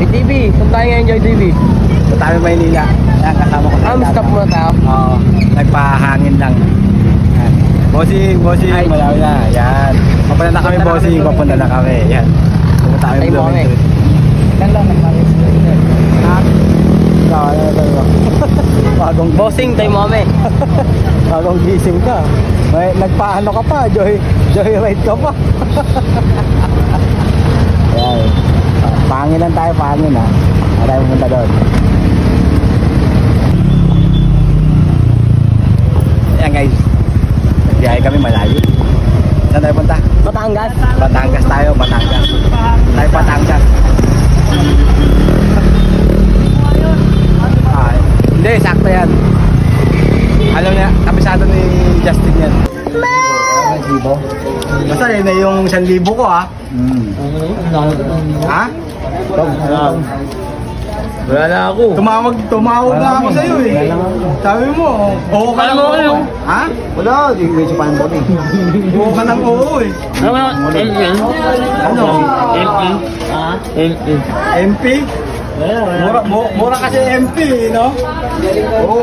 JTV, saan tayo ngayon JTV? Sa tayo Maynila. Ayan, kasama ko. Stop muna tayo. Oo, nagpahangin lang. Ayan. Bossing, Ay. malawi na. Ayan. Papunta na kami, bossing. Papunta na kami. Ayan. Pupunta kami. Tayo mo kami. Ilan lang, nagpalis. Bagong Bossing, tayo mo kami. bagong gising ka. May nagpaano ka pa, joyride ka pa. Ayan. Pangin lang tayo, pangin ha. Hindi tayo pumunta doon. Ayan guys. Biyahe kami malayo. Saan tayo punta? Batangas. Batangas tayo, Batangas. Tayo Batangas. Hindi, sakto yan. Alam niya, kabisado ni Justin yan. Basta yun na yung 1,000 ko ha. Ha? Wala na ako. Tumawag na ako sa'yo eh. Sabi mo, oo ka ng oo. Ha? Wala, di ko sa paano eh. Oo ka ng oo eh. Ano? MP? Mura kasi MP, no?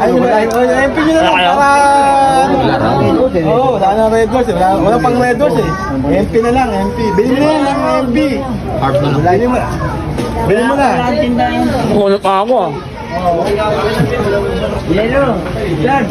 Ay, MP nyo na lang para... Oo, sana Red Horse. Wala pang Red Horse eh. MP na lang, MP. Bili mo na lang MP. Bili mo na. Ano pa ako ah. Lelo. Yan.